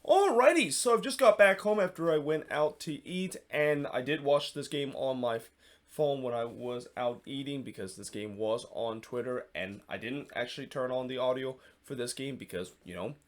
Alrighty, so I've just got back home after I went out to eat, and I did watch this game on my phone when I was out eating because this game was on Twitter, and I didn't actually turn on the audio for this game because,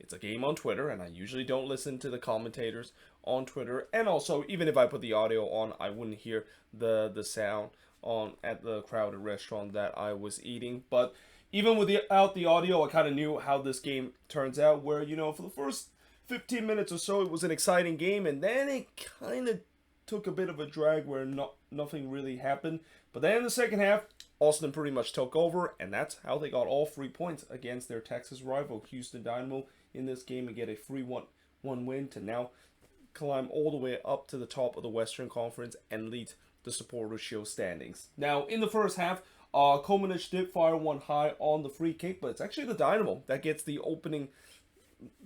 it's a game on Twitter, and I usually don't listen to the commentators on Twitter, and also, even if I put the audio on, I wouldn't hear the sound on at the crowded restaurant that I was eating, but even without the audio, I kind of knew how this game turns out, where, for the first 15 minutes or so, it was an exciting game, and then it kind of took a bit of a drag where nothing really happened. But then in the second half, Austin pretty much took over, and that's how they got all 3 points against their Texas rival, Houston Dynamo, in this game and get a 3-1 win to now climb all the way up to the top of the Western Conference and lead the Supporters Shield standings. Now, in the first half, Komanich did fire one high on the free kick, but it's actually the Dynamo that gets the opening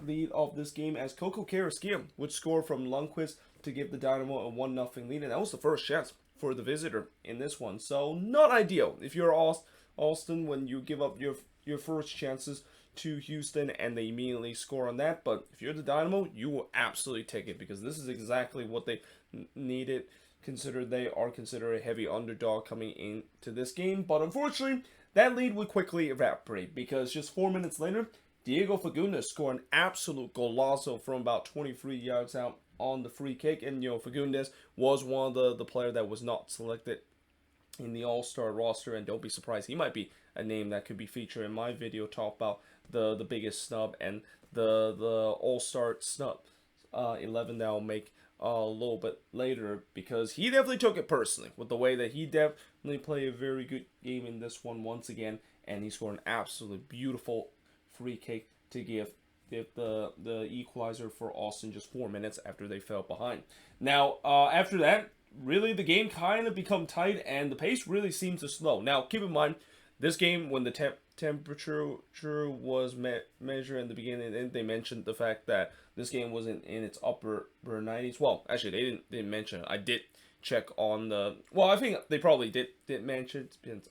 lead of this game as Coco Carrasquilla would score from Lundqvist to give the Dynamo a 1-0 lead, and that was the first chance for the visitor in this one. So not ideal if you're Austin when you give up your first chances to Houston and they immediately score on that. But if you're the Dynamo, you will absolutely take it because this is exactly what they needed. Consider they are considered a heavy underdog coming into this game, but unfortunately, that lead would quickly evaporate because just 4 minutes later, Diego Fagundes scored an absolute golazo from about 23 yards out on the free kick. And, Fagundes was one of the player that was not selected in the All-Star roster. And don't be surprised, he might be a name that could be featured in my video talk about the biggest snub and the All-Star snub 11 that I'll make a little bit later, because he definitely took it personally with the way that he definitely played a very good game in this one once again. And he scored an absolutely beautiful free kick to give the equalizer for Austin just 4 minutes after they fell behind. Now, after that, really the game kind of become tight and the pace really seems to slow. Now, keep in mind, this game, when the temperature was measured in the beginning, and they mentioned the fact that this game was in its upper 90s. Well, actually, they didn't mention it. I did check on the. Well, I think they probably did mention it.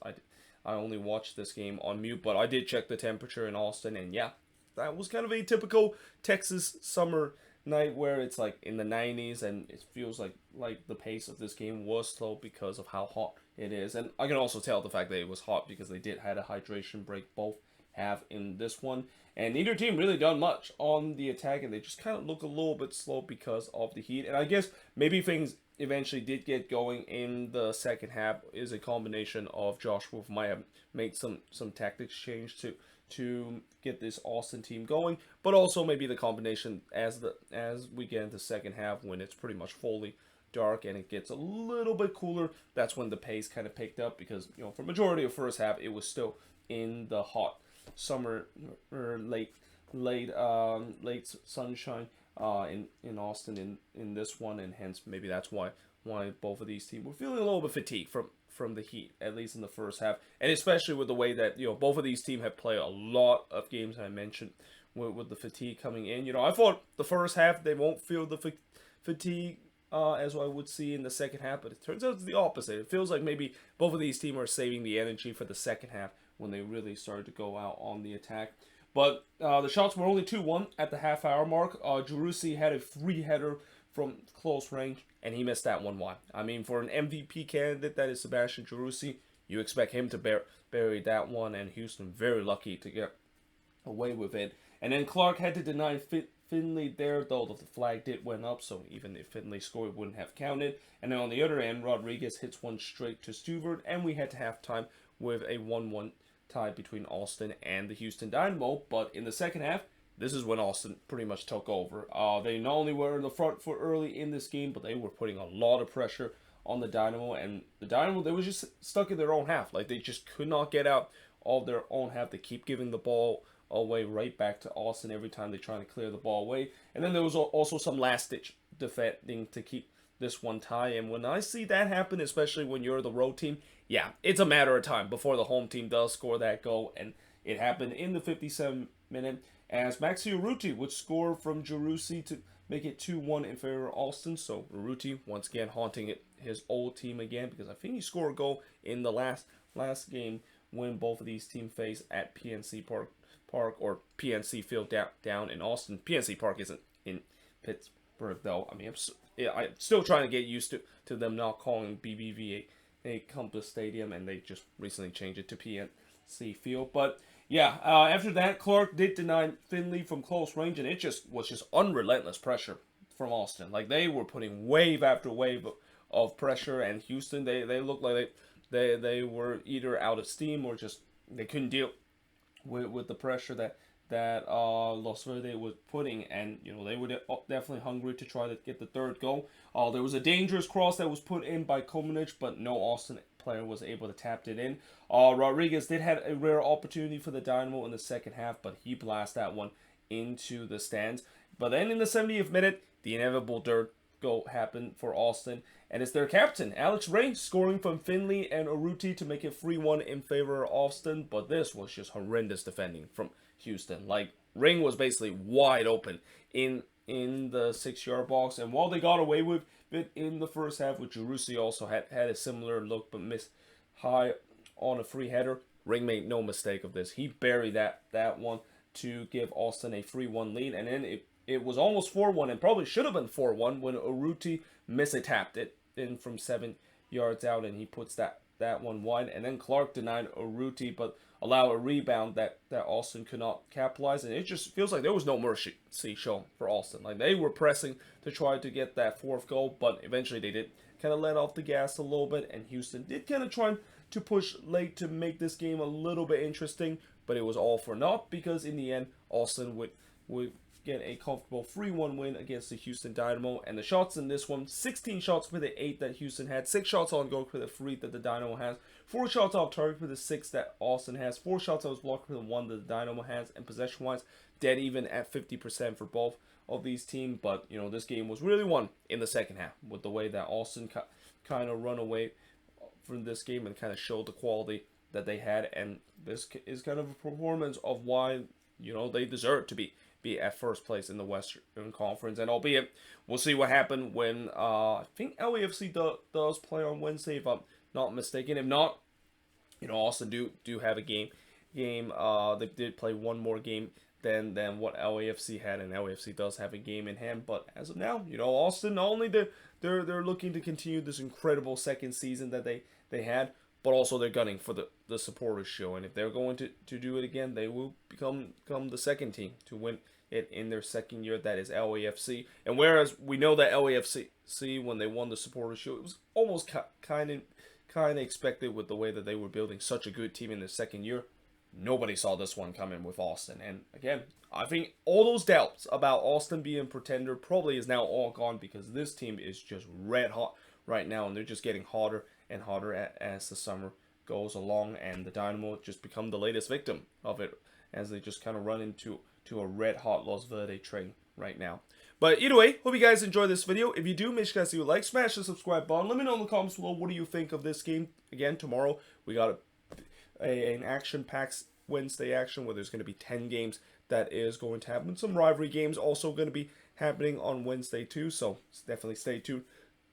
I only watched this game on mute, but I did check the temperature in Austin, and yeah, that was kind of a typical Texas summer night where it's like in the 90s, and it feels like the pace of this game was slow because of how hot it is. And I can also tell the fact that it was hot because they did had a hydration break both have in this one, and neither team really done much on the attack, and they just kind of look a little bit slow because of the heat. And I guess maybe things eventually did get going in the second half is a combination of Josh Wolf might have made some tactics change to get this Austin team going, but also maybe the combination as we get into second half when it's pretty much fully dark and it gets a little bit cooler. That's when the pace kind of picked up because for majority of first half it was still in the hot summer or late sunshine in Austin in this one, and hence maybe that's why both of these teams were feeling a little bit fatigued from the heat, at least in the first half, and especially with the way that both of these teams have played a lot of games. I mentioned with the fatigue coming in. I thought the first half they won't feel the fatigue as I would see in the second half, but it turns out it's the opposite. It feels like maybe both of these teams are saving the energy for the second half when they really started to go out on the attack. But the shots were only 2-1 at the half-hour mark. Jerussi had a free header from close range, and he missed that one wide. I mean, for an MVP candidate that is Sebastian Jerussi, you expect him to bury that one, and Houston very lucky to get away with it. And then Clark had to deny Finley there, though the flag did went up, so even if Finley scored, it wouldn't have counted. And then on the other end, Rodriguez hits one straight to Stewart, and we had to halftime with a 1-1 tie between Austin and the Houston Dynamo. But in the second half, this is when Austin pretty much took over. They not only were in the front foot early in this game, but they were putting a lot of pressure on the Dynamo. And the Dynamo, they were just stuck in their own half. Like, they just could not get out of their own half. They keep giving the ball away right back to Austin every time they try to clear the ball away. And then there was also some last-ditch defending to keep this one tie. And when I see that happen, especially when you're the road team, yeah, it's a matter of time before the home team does score that goal. And it happened in the 57th minute as Maxi Urruti would score from Jerussi to make it 2-1 in favor of Austin. So Urruti once again haunting his old team again, because I think he scored a goal in the last game when both of these teams face at PNC Park or PNC Field down in Austin. PNC Park isn't in Pittsburgh, though. I mean, I'm still trying to get used to them not calling BBVA a Compass Stadium, and they just recently changed it to PNC Field. But yeah, after that, Clark did deny Finley from close range, and it just was just unrelentless pressure from Austin. Like, they were putting wave after wave of pressure, and Houston, they looked like they were either out of steam or just they couldn't deal with the pressure that Los Verde was putting, and they were definitely hungry to try to get the third goal. There was a dangerous cross that was put in by Komanich, but no Austin player was able to tap it in. Rodriguez did have a rare opportunity for the Dynamo in the second half, but he blasted that one into the stands. But then in the 70th minute, the inevitable third goal happened for Austin, and it's their captain, Alex Ray, scoring from Finley and Urruti to make it 3-1 in favor of Austin. But this was just horrendous defending from Houston. Like, Ring was basically wide open in the 6-yard box, and while they got away with it in the first half, with Jerussi also had a similar look but missed high on a free header, Ring made no mistake of this. He buried that one to give Austin a 3-1 lead, and then it was almost 4-1, and probably should have been 4-1 when Urruti tapped it in from 7 yards out, and he puts that one wide. And then Clark denied Urruti, but allowed a rebound that Austin could not capitalize. And it just feels like there was no mercy shown for Austin. Like, they were pressing to try to get that fourth goal, but eventually they did kind of let off the gas a little bit, and Houston did kind of try to push late to make this game a little bit interesting, but it was all for naught, because in the end, Austin would get a comfortable 3-1 win against the Houston Dynamo. And the shots in this one, 16 shots for the 8 that Houston had, 6 shots on goal for the 3 that the Dynamo has, 4 shots off target for the 6 that Austin has, 4 shots that was blocked for the 1 that the Dynamo has, and possession-wise, dead even at 50% for both of these teams. But, this game was really won in the second half with the way that Austin kind of run away from this game and kind of showed the quality that they had. And this is kind of a performance of why, they deserve to be at first place in the Western Conference. And albeit, we'll see what happened when I think LAFC does play on Wednesday, if I'm not mistaken. If not, Austin do have a game. They did play one more game than what LAFC had, and LAFC does have a game in hand. But as of now, Austin, not only they're looking to continue this incredible second season that they had, but also they're gunning for the supporters show. And if they're going to do it again, they will become the second team to win it in their second year. That is LAFC. And whereas we know that LAFC, when they won the supporters show, it was almost kind of expected with the way that they were building such a good team in their second year. Nobody saw this one coming with Austin. And again, I think all those doubts about Austin being a pretender probably is now all gone, because this team is just red hot right now, and they're just getting hotter and hotter as the summer goes along, and the Dynamo just become the latest victim of it as they just kind of run into a red hot Los Verde train right now. But either way, hope you guys enjoyed this video. If you do, make sure you guys do a like, smash the subscribe button. Let me know in the comments below, what do you think of this game. Again, tomorrow we got an action-packed Wednesday action where there's going to be 10 games that is going to happen. Some rivalry games also going to be happening on Wednesday too, so definitely stay tuned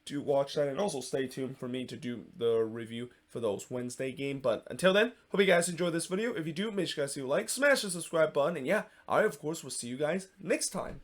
to watch that, and also stay tuned for me to do the review for those Wednesday game. But until then, hope you guys enjoyed this video. If you do, make sure you guys do a like, smash the subscribe button, and yeah, I of course will see you guys next time.